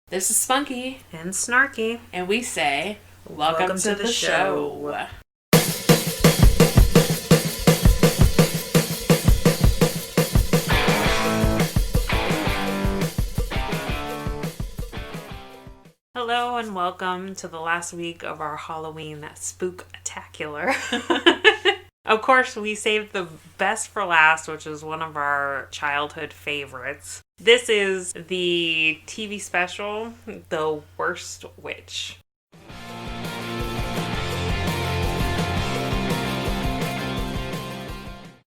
This is Spunky. And Snarky. And we say, welcome to the show. Hello and welcome to the last week of our Halloween spooktacular. Of course, we saved the best for last, which is one of our childhood favorites. This is the TV special, The Worst Witch.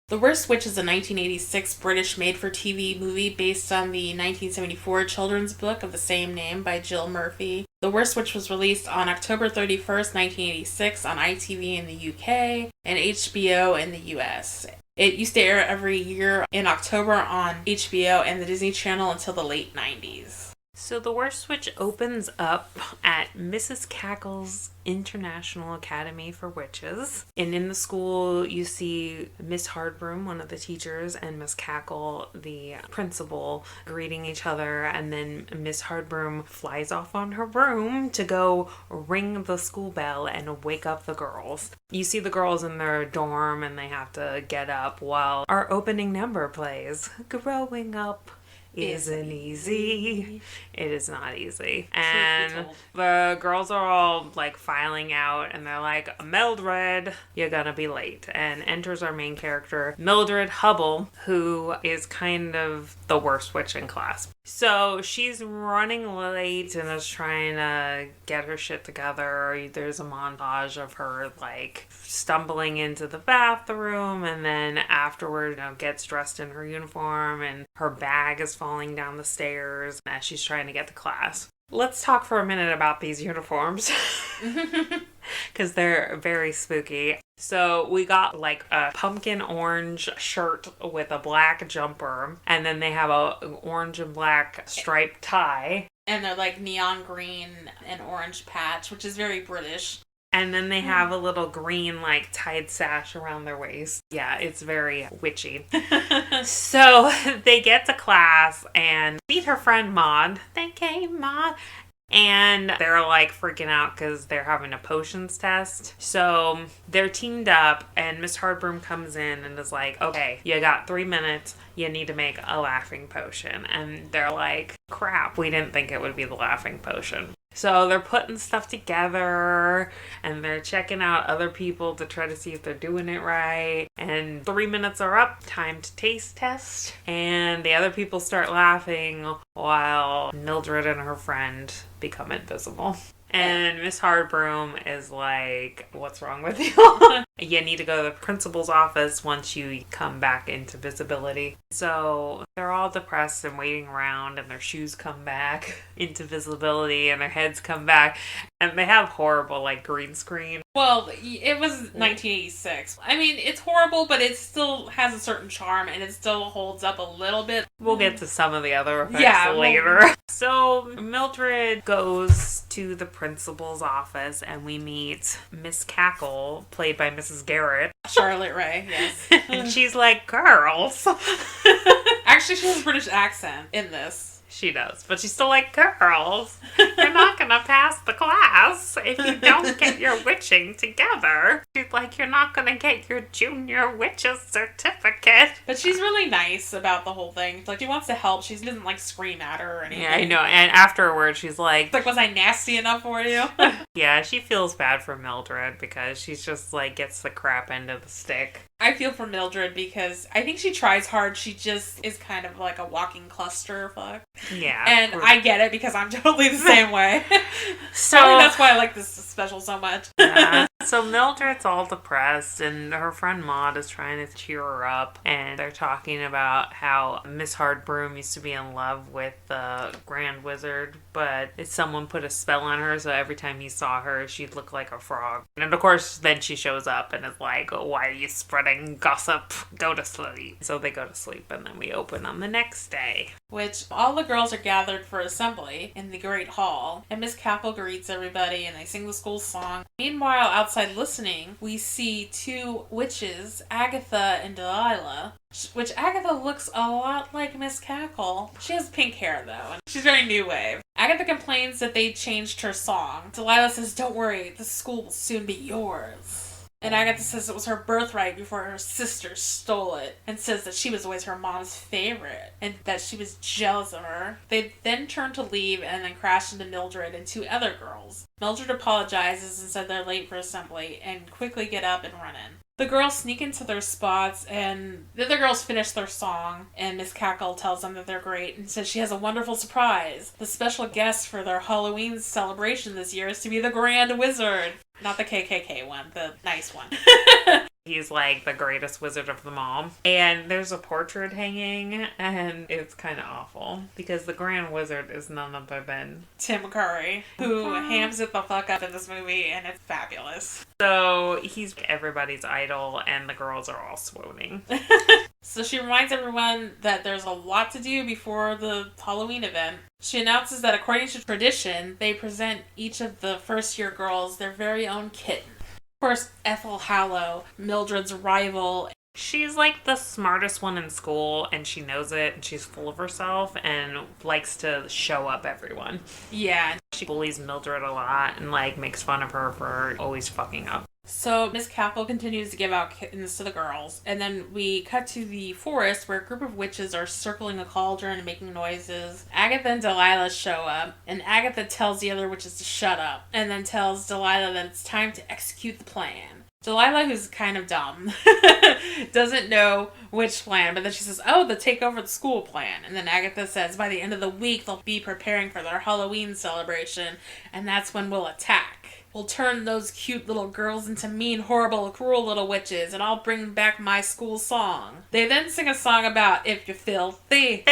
The Worst Witch is a 1986 British made-for-TV movie based on the 1974 children's book of the same name by Jill Murphy. The Worst Witch was released on October 31st, 1986 on ITV in the UK and HBO in the US. It used to air every year in October on HBO and the Disney Channel until the late 90s. So The Worst Witch opens up at Mrs. Cackle's International Academy for Witches. And in the school, you see Miss Hardbroom, one of the teachers, and Miss Cackle, the principal, greeting each other. And then Miss Hardbroom flies off on her broom to go ring the school bell and wake up the girls. You see the girls in their dorm and they have to get up while our opening number plays. Growing up isn't easy. It is not easy. And the girls are all like filing out and they're like, Mildred, you're gonna be late. And enters our main character, Mildred Hubble, who is kind of the worst witch in class. So she's running late and is trying to get her shit together. There's a montage of her like stumbling into the bathroom and then afterward, gets dressed in her uniform and her bag is falling down the stairs as she's trying to get to class. Let's talk for a minute about these uniforms because they're very spooky. So we got like a pumpkin orange shirt with a black jumper, and then they have a orange and black striped tie. And they're like neon green and orange patch, which is very British. And then they have a little green, like, tied sash around their waist. Yeah, it's very witchy. So they get to class and meet her friend Maud. They came, Maud. And they're like freaking out because they're having a potions test. So they're teamed up and Miss Hardbroom comes in and is like, okay, you got 3 minutes. You need to make a laughing potion. And they're like, crap, we didn't think it would be the laughing potion. So they're putting stuff together and they're checking out other people to try to see if they're doing it right. And 3 minutes are up, time to taste test. And the other people start laughing while Mildred and her friend become invisible. And Miss Hardbroom is like, what's wrong with you? You need to go to the principal's office once you come back into visibility. So they're all depressed and waiting around and their shoes come back into visibility and their heads come back. And they have horrible, like, green screen. Well, it was 1986. I mean, it's horrible, but it still has a certain charm and it still holds up a little bit. We'll get to some of the other effects later. So Mildred goes to the principal's office and we meet Miss Cackle, played by Mrs. Garrett. Charlotte Rae, yes. And she's like, girls. Actually, she has a British accent in this. She does, but she's still like, girls, you're not going to pass the class if you don't get your witching together. She's like, you're not going to get your junior witches certificate. But she's really nice about the whole thing. Like, she wants to help. She doesn't, like, scream at her or anything. Yeah, I know. And afterward, she's like, was I nasty enough for you? Yeah, she feels bad for Mildred because she's just, like, gets the crap end of the stick. I feel for Mildred because I think she tries hard. She just is kind of like a walking clusterfuck. Yeah. And I get it because I'm totally the same way. So I think that's why I like this special so much. Yeah. So Mildred's all depressed and her friend Maud is trying to cheer her up. And they're talking about how Miss Hardbroom used to be in love with the Grand Wizard, but someone put a spell on her, so every time he saw her, she'd look like a frog. And of course, then she shows up and is like, why are you spreading gossip? Go to sleep. So they go to sleep and then we open on the next day. Which all the girls are gathered for assembly in the Great Hall. And Miss Cackle greets everybody and they sing the school song. Meanwhile, outside listening, we see two witches, Agatha and Delilah, which Agatha looks a lot like Miss Cackle. She has pink hair, though, and she's very new wave. Agatha complains that they changed her song. Delilah says, "Don't worry, the school will soon be yours." And Agatha says it was her birthright before her sister stole it, and says that she was always her mom's favorite, and that she was jealous of her. They then turn to leave and then crash into Mildred and two other girls. Mildred apologizes and said they're late for assembly, and quickly get up and run in. The girls sneak into their spots, and the other girls finish their song, and Miss Cackle tells them that they're great and says she has a wonderful surprise. The special guest for their Halloween celebration this year is to be the Grand Wizard. Not the KKK one, the nice one. He's like the greatest wizard of them all. And there's a portrait hanging, and it's kind of awful because the Grand Wizard is none other than Tim Curry, who hams it the fuck up in this movie, and it's fabulous. So he's everybody's idol, and the girls are all swooning. So she reminds everyone that there's a lot to do before the Halloween event. She announces that according to tradition, they present each of the first-year girls their very own kitten. Of course, Ethel Hallow, Mildred's rival. She's like the smartest one in school, and she knows it, and she's full of herself and likes to show up everyone. Yeah. She bullies Mildred a lot and like makes fun of her for always fucking up. So Miss Cackle continues to give out kittens to the girls, and then we cut to the forest where a group of witches are circling a cauldron and making noises. Agatha and Delilah show up, and Agatha tells the other witches to shut up, and then tells Delilah that it's time to execute the plan. Delilah, who's kind of dumb, doesn't know which plan, but then she says, "Oh, the take over the school plan." And then Agatha says by the end of the week they'll be preparing for their Halloween celebration, and that's when we'll attack. We'll turn those cute little girls into mean, horrible, cruel little witches, and I'll bring back my school song. They then sing a song about if you're filthy,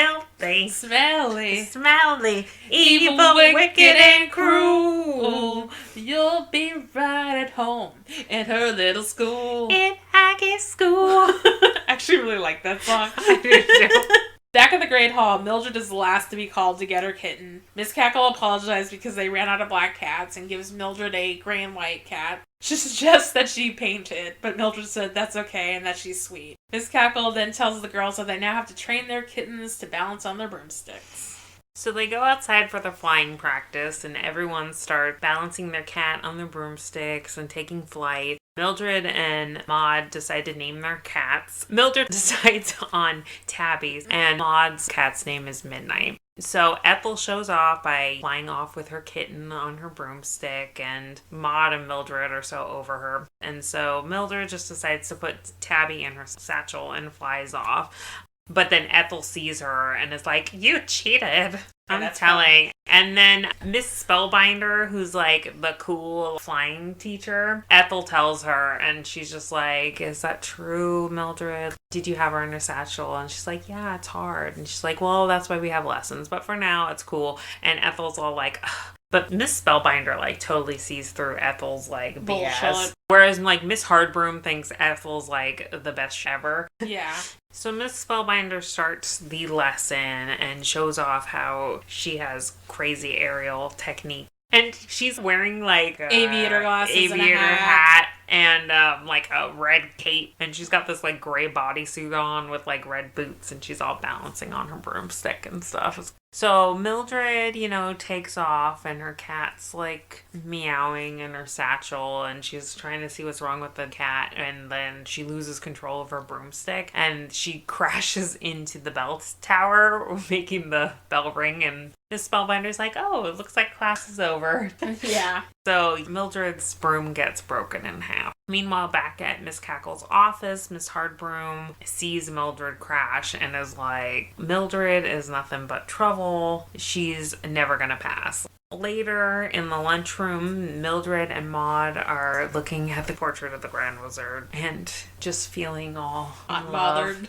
smelly, evil, wicked, and cruel, you'll be right at home in her little school. In Aggie school. I actually really like that song. I do too. Back at the Great Hall, Mildred is the last to be called to get her kitten. Miss Cackle apologizes because they ran out of black cats and gives Mildred a gray and white cat. She suggests that she paint it, but Mildred said that's okay and that she's sweet. Miss Cackle then tells the girls that they now have to train their kittens to balance on their broomsticks. So they go outside for their flying practice, and everyone starts balancing their cat on their broomsticks and taking flight. Mildred and Maud decide to name their cats. Mildred decides on Tabby, and Maud's cat's name is Midnight. So Ethel shows off by flying off with her kitten on her broomstick, and Maud and Mildred are so over her. And so Mildred just decides to put Tabby in her satchel and flies off. But then Ethel sees her and is like, "You cheated." I'm telling. And then Miss Spellbinder, who's like the cool flying teacher, Ethel tells her, and she's just like, "Is that true, Mildred? Did you have her in her satchel?" And she's like, "Yeah, it's hard." And she's like, "Well, that's why we have lessons. But for now, it's cool." And Ethel's all like, ugh. But Miss Spellbinder, like, totally sees through Ethel's, like, BS. Bullshit. Whereas, like, Miss Hardbroom thinks Ethel's, like, the best ever. Yeah. So Miss Spellbinder starts the lesson and shows off how she has crazy aerial technique. And she's wearing, like, aviator glasses aviator and a hat and, like, a red cape. And she's got this, like, gray bodysuit on with, like, red boots. And she's all balancing on her broomstick and stuff. So Mildred, you know, takes off, and her cat's, like, meowing in her satchel, and she's trying to see what's wrong with the cat, and then she loses control of her broomstick, and she crashes into the bell tower, making the bell ring, and Miss Spellbinder's like, "Oh, it looks like class is over." Yeah. So Mildred's broom gets broken in half. Meanwhile, back at Miss Cackle's office, Miss Hardbroom sees Mildred crash and is like, "Mildred is nothing but trouble. She's never gonna pass." Later, in the lunchroom, Mildred and Maud are looking at the portrait of the Grand Wizard and just feeling all unbothered.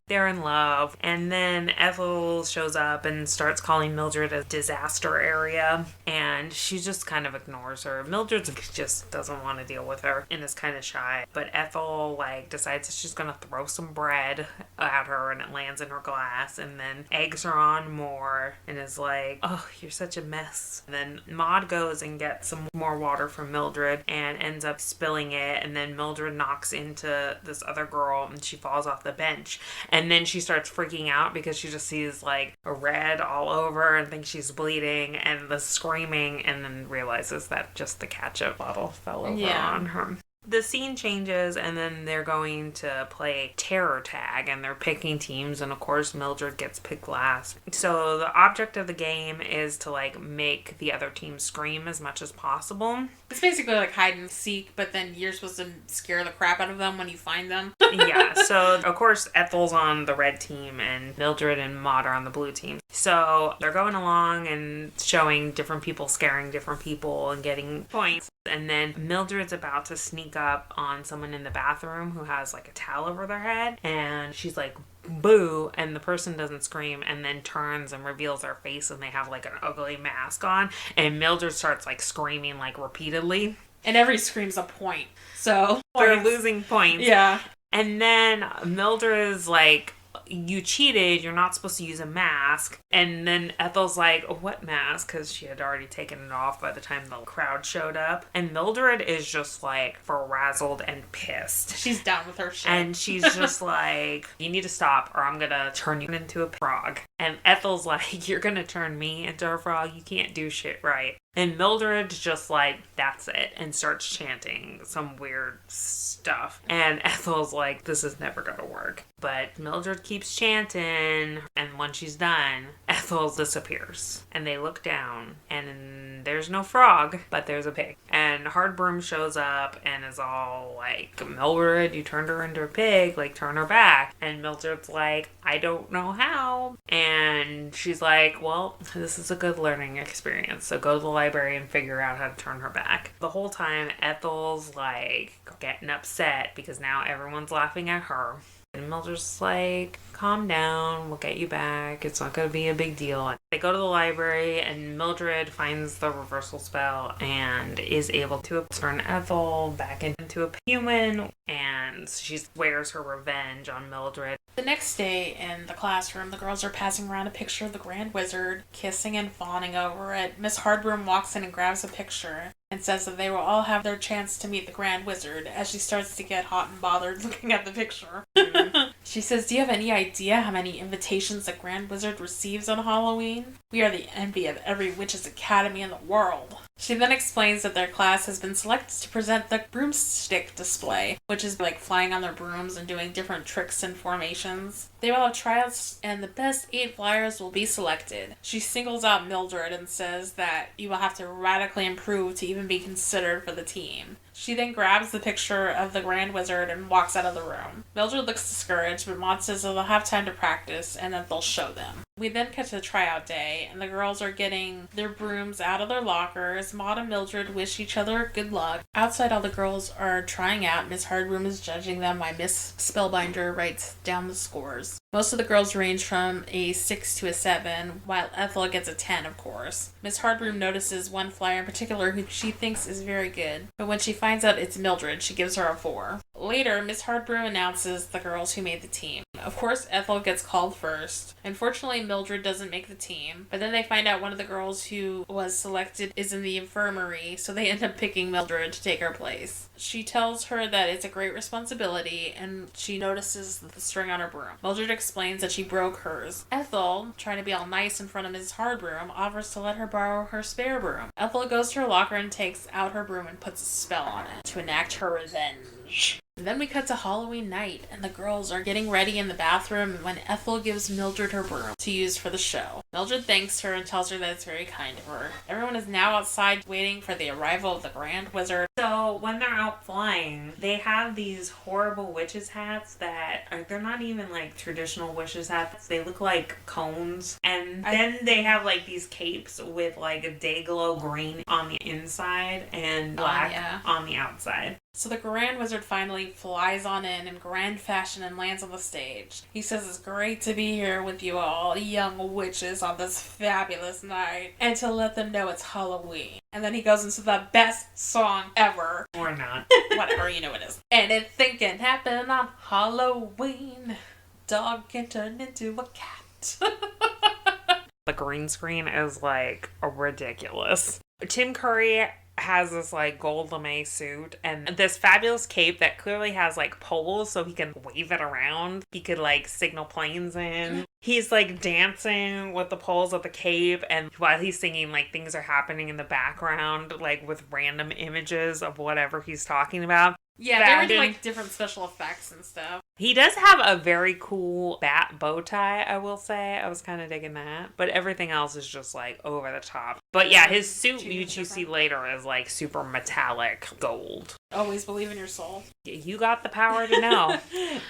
They're in love. And then Ethel shows up and starts calling Mildred a disaster area. And she just kind of ignores her. Mildred just doesn't want to deal with her and is kind of shy. But Ethel, like, decides that she's going to throw some bread at her and it lands in her glass. And then eggs her on more and is like, oh, you're such a mess. And then Maud goes and gets some more water from Mildred and ends up spilling it. And then Mildred knocks into this other girl and she falls off the bench. And then she starts freaking out because she just sees like a red all over and thinks she's bleeding and the screaming, and then realizes that just the ketchup bottle fell over on her. The scene changes and then they're going to play terror tag and they're picking teams, and of course Mildred gets picked last. So the object of the game is to like make the other team scream as much as possible. It's basically like hide and seek, but then you're supposed to scare the crap out of them when you find them. Yeah, so of course Ethel's on the red team and Mildred and Maud are on the blue team. So they're going along and showing different people scaring different people and getting points. And then Mildred's about to sneak up on someone in the bathroom who has like a towel over their head, and she's like, boo, and the person doesn't scream and then turns and reveals their face and they have like an ugly mask on, and Mildred starts like screaming like repeatedly. And every scream's a point. So they're losing points. Yeah. And then Mildred is like, you cheated, you're not supposed to use a mask. And then Ethel's like, what mask? Because she had already taken it off by the time the crowd showed up. And Mildred is just like frazzled and pissed. She's down with her shit. And she's just like, you need to stop or I'm gonna turn you into a frog. And Ethel's like, you're gonna turn me into a frog? You can't do shit right. And Mildred's just like, that's it, and starts chanting some weird stuff. And Ethel's like, this is never gonna work. But Mildred keeps chanting, and when she's done, Ethel disappears. And they look down, and there's no frog, but there's a pig. And Hardbroom shows up and is all like, Mildred, you turned her into a pig, like, turn her back. And Mildred's like, I don't know how. And she's like, well, this is a good learning experience, so go to the library and figure out how to turn her back. The whole time, Ethel's like getting upset because now everyone's laughing at her. And Mildred's like, calm down, we'll get you back. It's not going to be a big deal. They go to the library and Mildred finds the reversal spell and is able to turn Ethel back into a human, and she swears her revenge on Mildred. The next day in the classroom, the girls are passing around a picture of the Grand Wizard, kissing and fawning over it. Miss Hardbroom walks in and grabs a picture and says that they will all have their chance to meet the Grand Wizard, as she starts to get hot and bothered looking at the picture. Mm-hmm. She says, do you have any idea how many invitations the Grand Wizard receives on Halloween? We are the envy of every witch's academy in the world. She then explains that their class has been selected to present the broomstick display, which is like flying on their brooms and doing different tricks and formations. They will have tryouts and the best 8 flyers will be selected. She singles out Mildred and says that you will have to radically improve to even be considered for the team. She then grabs the picture of the Grand Wizard and walks out of the room. Mildred looks discouraged, but Maud says that they'll have time to practice and that they'll show them. We then cut to the tryout day, and the girls are getting their brooms out of their lockers. Maud and Mildred wish each other good luck. Outside, all the girls are trying out. Miss Hardbroom is judging them while Miss Spellbinder writes down the scores. Most of the girls range from a 6 to a 7, while Ethel gets a 10, of course. Miss Hardbroom notices one flyer in particular who she thinks is very good, but when she finds out it's Mildred, she gives her a 4. Later, Miss Hardbroom announces the girls who made the team. Of course, Ethel gets called first. Unfortunately, Mildred doesn't make the team, but then they find out one of the girls who was selected is in the infirmary, so they end up picking Mildred to take her place. She tells her that it's a great responsibility, and she notices the string on her broom. Mildred explains that she broke hers. Ethel, trying to be all nice in front of Mrs. Hardbroom, offers to let her borrow her spare broom. Ethel goes to her locker and takes out her broom and puts a spell on it to enact her revenge. Then we cut to Halloween night, and the girls are getting ready in the bathroom when Ethel gives Mildred her broom to use for the show. Mildred thanks her and tells her that it's very kind of her. Everyone is now outside waiting for the arrival of the Grand Wizard. So when they're out flying, they have these horrible witches' hats that they're not even like traditional witches' hats. They look like cones. And then they have like these capes with like a day glow green on the inside and black on the outside. So the Grand Wizard finally flies on in grand fashion and lands on the stage. He says it's great to be here with you all, young witches, on this fabulous night, and to let them know it's Halloween. And then he goes into the best song ever. Or not. Whatever, you know it is. And it thinking happened on Halloween. Dog can turn into a cat. The green screen is like ridiculous. Tim Curry has this like gold lame suit and this fabulous cape that clearly has like poles so he can wave it around. He could like signal planes in. He's like dancing with the poles of the cape, and while he's singing, like things are happening in the background, like with random images of whatever he's talking about. Yeah, they were doing like different special effects and stuff. He does have a very cool bat bow tie, I will say. I was kind of digging that. But everything else is just like over the top. But yeah, his suit, which you see later, is like super metallic gold. Always believe in your soul. You got the power to know.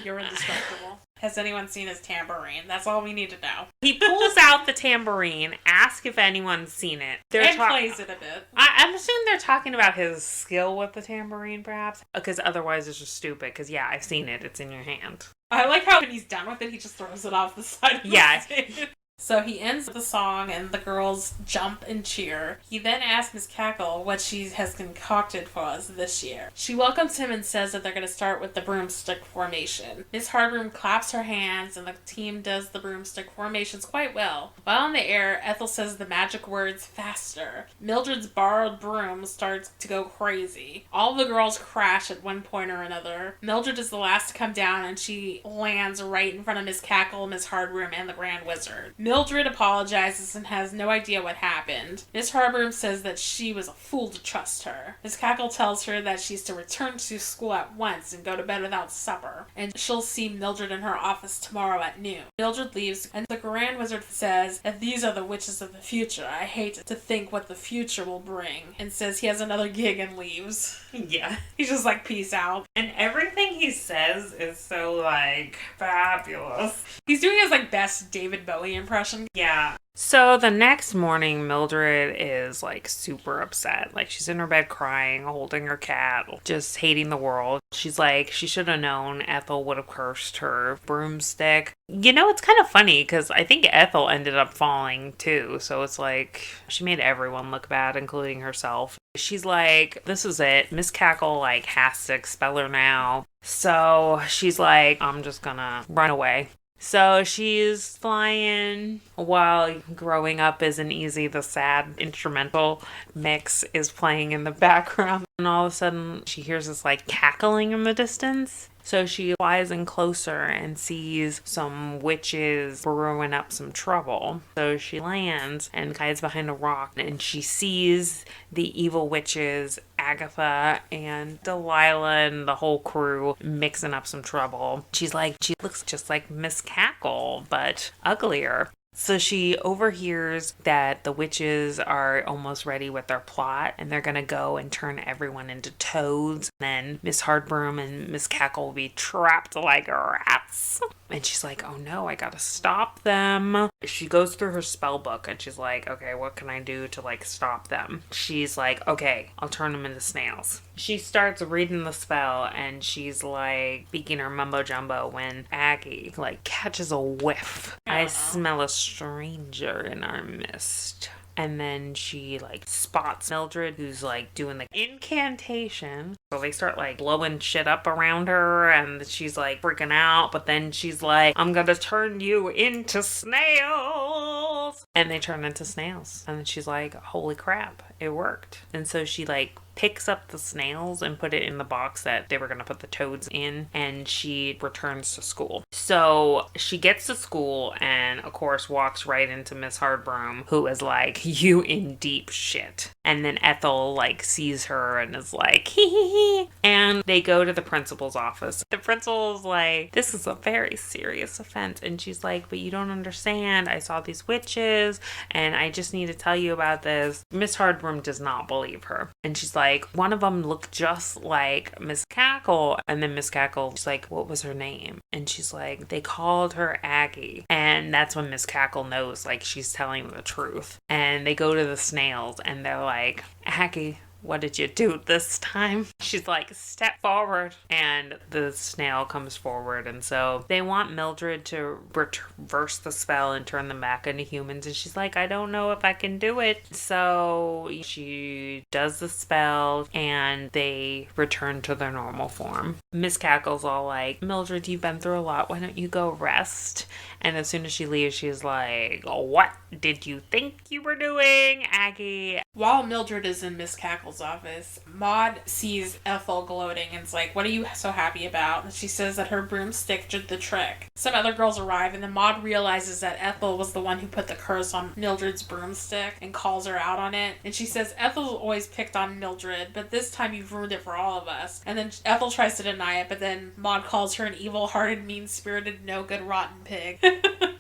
You're indestructible. Has anyone seen his tambourine? That's all we need to know. He pulls out the tambourine, asks if anyone's seen it. And plays it a bit. I'm assuming they're talking about his skill with the tambourine, perhaps. Because otherwise it's just stupid. Because yeah, I've seen it. It's in your hand. I like how when he's done with it, he just throws it off the side of the stage. So he ends the song and the girls jump and cheer. He then asks Miss Cackle what she has concocted for us this year. She welcomes him and says that they're going to start with the broomstick formation. Miss Hardroom claps her hands and the team does the broomstick formations quite well. While in the air, Ethel says the magic words faster. Mildred's borrowed broom starts to go crazy. All the girls crash at one point or another. Mildred is the last to come down and she lands right in front of Miss Cackle, Miss Hardroom, and the Grand Wizard. Mildred apologizes and has no idea what happened. Miss Hardroom says that she was a fool to trust her. Miss Cackle tells her that she's to return to school at once and go to bed without supper, and she'll see Mildred in her office tomorrow at noon. Mildred leaves, and the Grand Wizard says that these are the witches of the future. I hate to think what the future will bring, and says he has another gig and leaves. Yeah. He's just like, peace out. And everything he says is so, like, fabulous. He's doing his, like, best David Bowie impression. Yeah. So the next morning, Mildred is like super upset. Like she's in her bed crying, holding her cat, just hating the world. She's like, she should have known Ethel would have cursed her broomstick. You know, it's kind of funny because I think Ethel ended up falling too. So it's like she made everyone look bad, including herself. She's like, this is it. Miss Cackle like has to expel her now. So she's like, I'm just gonna run away. So she's flying while Growing Up Isn't Easy, the sad instrumental mix is playing in the background. And all of a sudden she hears this like cackling in the distance. So she flies in closer and sees some witches brewing up some trouble. So she lands and hides behind a rock and she sees the evil witches, Agatha and Delilah and the whole crew mixing up some trouble. She's like, she looks just like Miss Cackle, but uglier. So she overhears that the witches are almost ready with their plot and they're going to go and turn everyone into toads. Then Miss Hardbroom and Miss Cackle will be trapped like rats. And she's like, oh no, I gotta stop them. She goes through her spell book and she's like, okay, what can I do to like stop them? She's like, okay, I'll turn them into snails. She starts reading the spell and she's like speaking her mumbo jumbo when Aggie like catches a whiff. I smell a stranger in our midst. And then she like spots Mildred who's like doing the incantation. So they start like blowing shit up around her and she's like freaking out. But then she's like, I'm gonna turn you into snails. And they turn into snails. And then she's like, holy crap, it worked. And so she like picks up the snails and put it in the box that they were going to put the toads in, and she returns to school. So she gets to school and of course walks right into Miss Hardbroom, who is like, you in deep shit. And then Ethel like sees her and is like, hee hee hee. And they go to the principal's office. The principal's like, this is a very serious offense. And she's like, but you don't understand. I saw these witches and I just need to tell you about this. Miss Hardbroom does not believe her. And she's like, one of them looked just like Miss Cackle. And then Miss Cackle, she's like, what was her name? And she's like, they called her Aggie. And that's when Miss Cackle knows like she's telling the truth. And they go to the snails and they're like, Aggie, what did you do this time? She's like, step forward. And the snail comes forward. And so they want Mildred to reverse the spell and turn them back into humans. And she's like, I don't know if I can do it. So she does the spell and they return to their normal form. Miss Cackle's all like, Mildred, you've been through a lot. Why don't you go rest? And as soon as she leaves, she's like, what did you think you were doing, Aggie? While Mildred is in Miss Cackle's office, Maud sees Ethel gloating and is like, what are you so happy about? And she says that her broomstick did the trick. Some other girls arrive, and then Maud realizes that Ethel was the one who put the curse on Mildred's broomstick and calls her out on it. And she says, Ethel's always picked on Mildred, but this time you've ruined it for all of us. And then Ethel tries to deny it, but then Maud calls her an evil-hearted, mean-spirited, no-good, rotten pig.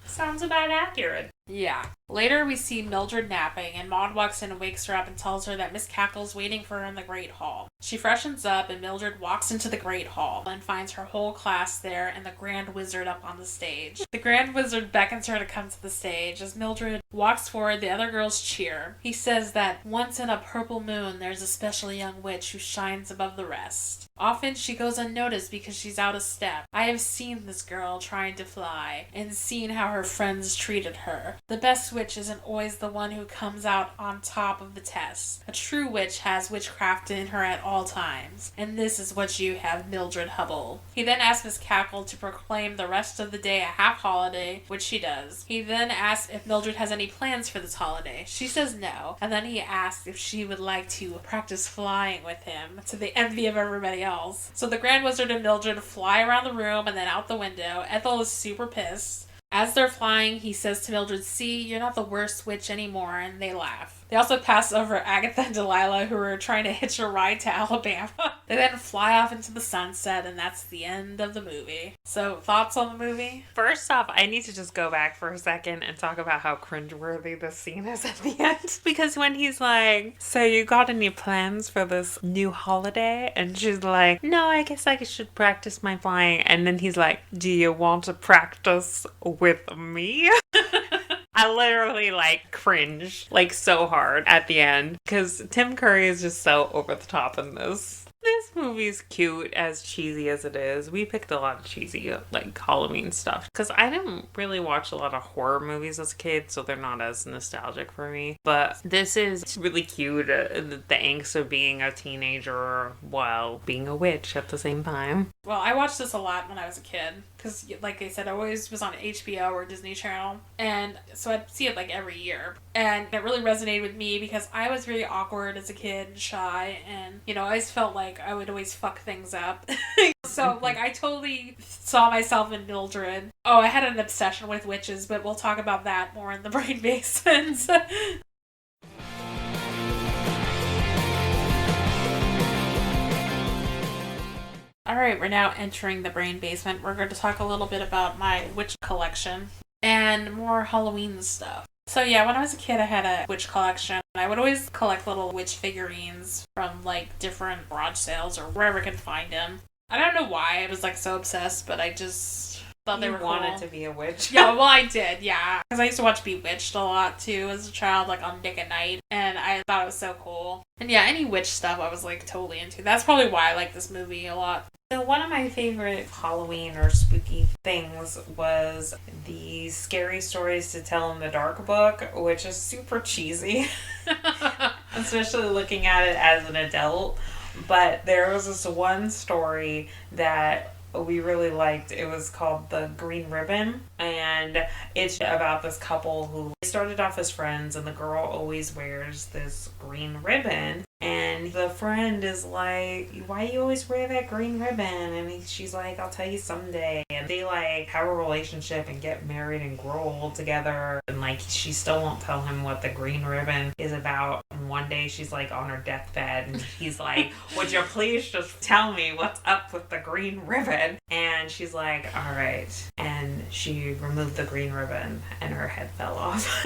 Sounds about accurate. Yeah. Later, we see Mildred napping, and Maud walks in and wakes her up and tells her that Miss Cackle's waiting for her in the Great Hall. She freshens up, and Mildred walks into the Great Hall and finds her whole class there and the Grand Wizard up on the stage. The Grand Wizard beckons her to come to the stage. As Mildred walks forward, the other girls cheer. He says that once in a purple moon, there's a special young witch who shines above the rest. Often she goes unnoticed because she's out of step. I have seen this girl trying to fly and seen how her friends treated her. The best witch isn't always the one who comes out on top of the test. A true witch has witchcraft in her at all times. And this is what you have, Mildred Hubble. He then asks Miss Cackle to proclaim the rest of the day a half holiday, which she does. He then asks if Mildred has any plans for this holiday. She says no. And then he asks if she would like to practice flying with him, to the envy of everybody else. So the Grand Wizard and Mildred fly around the room and then out the window. Ethel is super pissed. As they're flying, he says to Mildred, see, you're not the worst witch anymore, and they laugh. They also pass over Agatha and Delilah, who are trying to hitch a ride to Alabama. They then fly off into the sunset, and that's the end of the movie. So, thoughts on the movie? First off, I need to just go back for a second and talk about how cringeworthy this scene is at the end. Because when he's like, so you got any plans for this new holiday? And she's like, no, I guess I should practice my flying. And then he's like, do you want to practice with me? I literally cringe so hard at the end because Tim Curry is just so over the top in this. This movie's cute, as cheesy as it is. We picked a lot of cheesy, Halloween stuff. Because I didn't really watch a lot of horror movies as a kid, so they're not as nostalgic for me. But this is really cute, the angst of being a teenager while being a witch at the same time. Well, I watched this a lot when I was a kid. Because, like I said, I always was on HBO or Disney Channel. And so I'd see it, every year. And it really resonated with me because I was very awkward as a kid and shy. And, I always felt like I would always fuck things up. So, I totally saw myself in Mildred. Oh, I had an obsession with witches, but we'll talk about that more in the Brain Basements. Alright, we're now entering the Brain Basement. We're going to talk a little bit about my witch collection and more Halloween stuff. So yeah, when I was a kid, I had a witch collection. I would always collect little witch figurines from different garage sales or wherever I could find them. I don't know why I was so obsessed, but I just thought they were cool. You wanted to be a witch? Yeah, well, I did, yeah. Because I used to watch Bewitched a lot too as a child, on Nick at Night, and I thought it was so cool. And yeah, any witch stuff I was totally into. That's probably why I like this movie a lot. So one of my favorite Halloween or spooky things was the Scary Stories to Tell in the Dark book, which is super cheesy, especially looking at it as an adult. But there was this one story that we really liked. It was called The Green Ribbon, and it's about this couple who started off as friends, and the girl always wears this green ribbon. And the friend is like, why do you always wear that green ribbon? And she's like, I'll tell you someday. And they have a relationship and get married and grow old together. And she still won't tell him what the green ribbon is about. And one day she's on her deathbed and he's like, would you please just tell me what's up with the green ribbon? And she's like, all right. And she removed the green ribbon and her head fell off.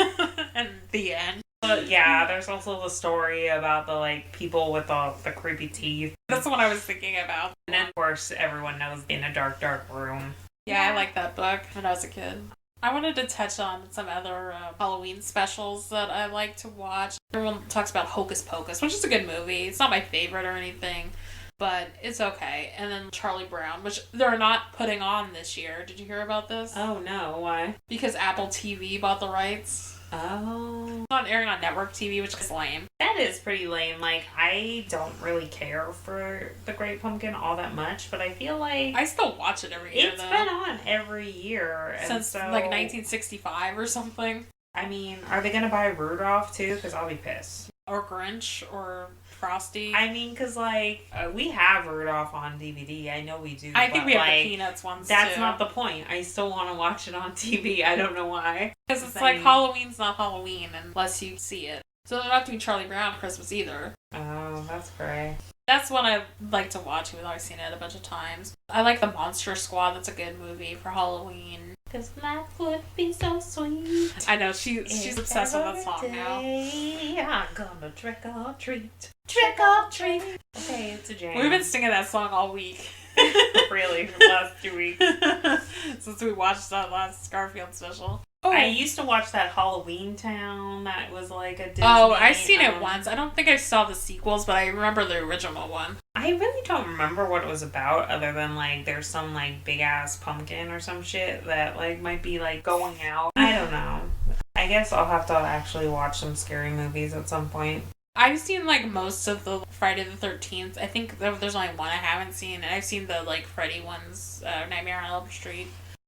And the end. But yeah, there's also the story about the people with all the creepy teeth. That's the one I was thinking about. And then, of course, everyone knows In a Dark, Dark Room. Yeah, I liked that book when I was a kid. I wanted to touch on some other Halloween specials that I like to watch. Everyone talks about Hocus Pocus, which is a good movie. It's not my favorite or anything, but it's okay. And then Charlie Brown, which they're not putting on this year. Did you hear about this? Oh no, why? Because Apple TV bought the rights. Oh. It's not airing on network TV, which is lame. That is pretty lame. Like, I don't really care for The Great Pumpkin all that much, but I feel like I still watch it every year, it's though. been on every year. Since, like, 1965 or something. I mean, are they going to buy Rudolph, too? Because I'll be pissed. Or Grinch, or Frosty. I mean, because, like, we have Rudolph on DVD. I know we do. I think we have like, the Peanuts ones, that's too. not the point. I still want to watch it on TV. I don't know why. Because it's like Halloween's not Halloween unless you see it. So they're not doing Charlie Brown Christmas either. Oh, that's great. That's one I like to watch, even though I've seen it a bunch of times. I like The Monster Squad. That's a good movie for Halloween. Because life would be so sweet. I know, she's obsessed with that song now. I'm gonna trick or treat. Trick or treat. Okay, it's a jam. We've been singing that song all week. Really, for the last 2 weeks. Since we watched that last Garfield special. Oh. I used to watch that Halloween Town that was like a Disney. Oh, I've seen it once. I don't think I saw the sequels, but I remember the original one. I really don't remember what it was about other than like there's some like big ass pumpkin or some shit that like might be like going out. I don't know. I guess I'll have to actually watch some scary movies at some point. I've seen like most of the Friday the 13th. I think there's only one I haven't seen. And I've seen the like Freddy ones, Nightmare on Elm Street.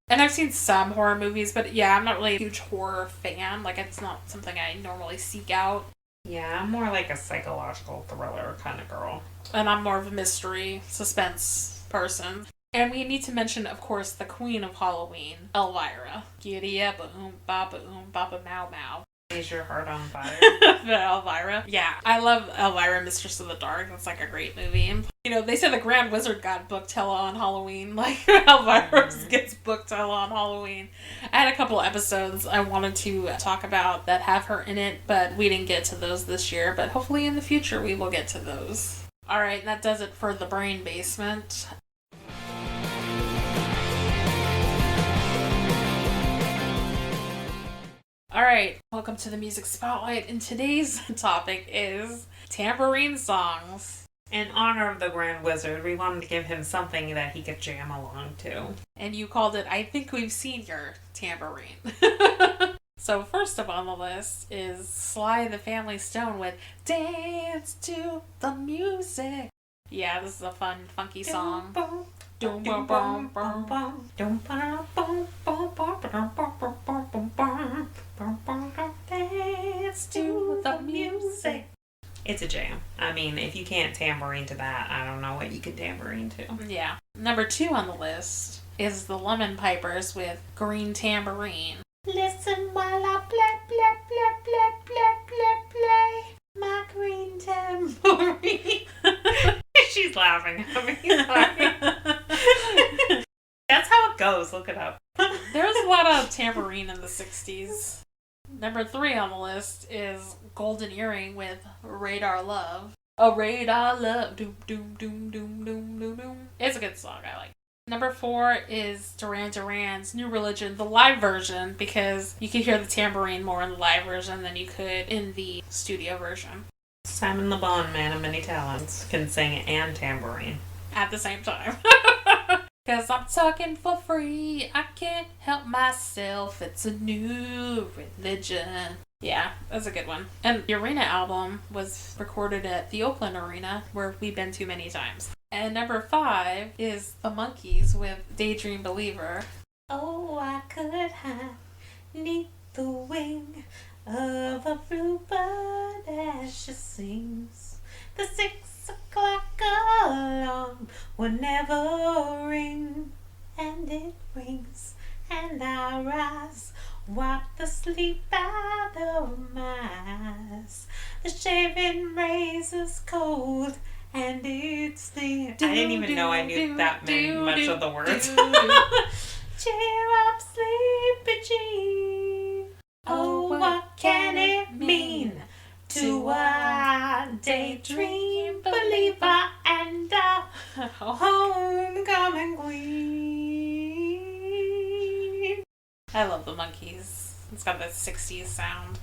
And I've seen some horror movies, but yeah, I'm not really a huge horror fan. Like, it's not something I normally seek out. Yeah, I'm more like a psychological thriller kind of girl. And I'm more of a mystery, suspense person. And we need to mention, of course, the queen of Halloween, Elvira. Giddy up, baba, mow, mow. Is your heart on fire? Elvira. Yeah, I love Elvira, Mistress of the Dark. That's like a great movie. And, you know, they said the Grand Wizard got booked hella on Halloween. Like, Elvira gets booked hella on Halloween. I had a couple episodes I wanted to talk about that have her in it, but we didn't get to those this year. But hopefully in the future we will get to those. Alright, that does it for the Brain Basement. Alright, welcome to the Music Spotlight, and today's topic is tambourine songs. In honor of the Grand Wizard, we wanted to give him something that he could jam along to. And you called it, I Think We've Seen Your Tambourine. So first up on the list is Sly the Family Stone with Dance to the Music. Yeah, this is a fun, funky song. Dance to the music. It's a jam. I mean, if you can't tambourine to that, I don't know what you can tambourine to. Yeah. Number 2 on the list is the Lemon Pipers with Green Tambourine. Listen while I play my green tambourine. She's laughing at me. That's how it goes. Look it up. There was a lot of tambourine in the 60s. Number 3 on the list is Golden Earring with Radar Love. A Radar Love. Doom, doom, doom, doom, doom, doom, doom. It's a good song. I like it. Number 4 is Duran Duran's New Religion, the live version, because you could hear the tambourine more in the live version than you could in the studio version. Simon Le Bon, man of many talents, can sing and tambourine. At the same time. Cause I'm talking for free, I can't help myself, it's a new religion. Yeah, that's a good one. And the Arena album was recorded at the Oakland Arena, where we've been to many times. And number 5 is The Monkees with Daydream Believer. Oh, I could hide neath the wing of a bluebird as she sings. The 6 o'clock alarm would never ring, and it rings, and I rise, wipe the sleep out of my eyes. The shaving razor's cold, and it's the... I didn't even know I knew that much of the words. Cheer up, sleepy Jean. Oh, what can it mean to a daydream believer and a homecoming queen? I love the Monkees. It's got that 60s sound.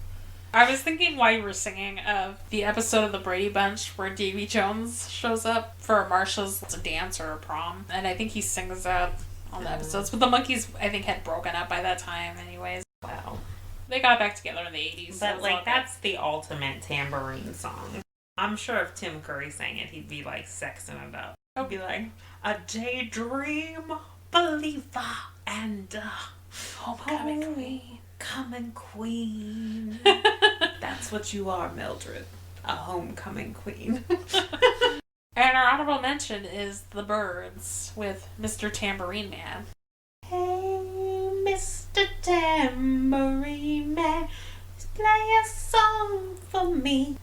I was thinking while you were singing of the episode of the Brady Bunch where Davy Jones shows up for Marsha's dance or a prom. And I think he sings that on the episodes. But the Monkees, I think, had broken up by that time anyways. Wow. They got back together in the 80s. But, like, that's the ultimate tambourine song. I'm sure if Tim Curry sang it, he'd be, like, sexing it up. He'd be like, a daydream believer and a homecoming queen. Homecoming queen. That's what you are, Mildred. A homecoming queen. And our honorable mention is The Byrds with Mr. Tambourine Man. Hey, Mr. Tambourine Man, play a song for me.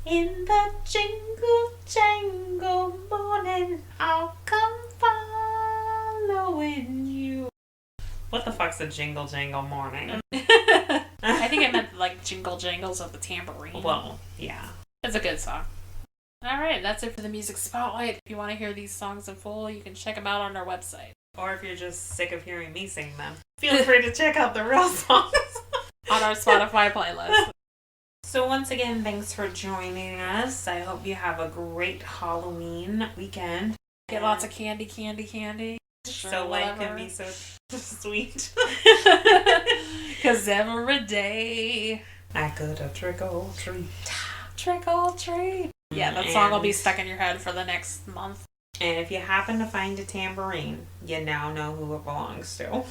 In the jingle jangle morning, I'll come following you. What the fuck's a jingle jangle morning? I think it meant like jingle jangles of the tambourine. Well, yeah. It's a good song. Alright, that's it for the Music Spotlight. If you want to hear these songs in full, you can check them out on our website. Or if you're just sick of hearing me sing them, feel free to check out the real songs on our Spotify playlist. So once again, thanks for joining us. I hope you have a great Halloween weekend. Get lots of candy, candy, candy. Sure, so life can be so sweet. Because every day I could have trick or treat. Trick or treat. Yeah, that song will be stuck in your head for the next month. And if you happen to find a tambourine, you now know who it belongs to.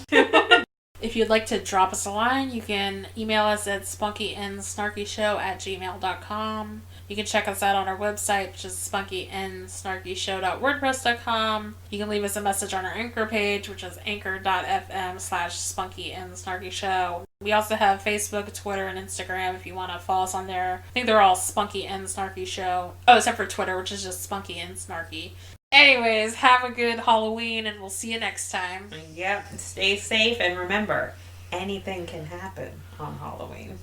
If you'd like to drop us a line, you can email us at spunkyandsnarkyshow@gmail.com. You can check us out on our website, which is spunkyandsnarkyshow.wordpress.com. You can leave us a message on our Anchor page, which is anchor.fm/spunkyandsnarkyshow. We also have Facebook, Twitter, and Instagram if you want to follow us on there. I think they're all Spunky and Snarky Show. Oh, except for Twitter, which is just Spunky and Snarky. Anyways, have a good Halloween, and we'll see you next time. Yep, stay safe, and remember, anything can happen on Halloween.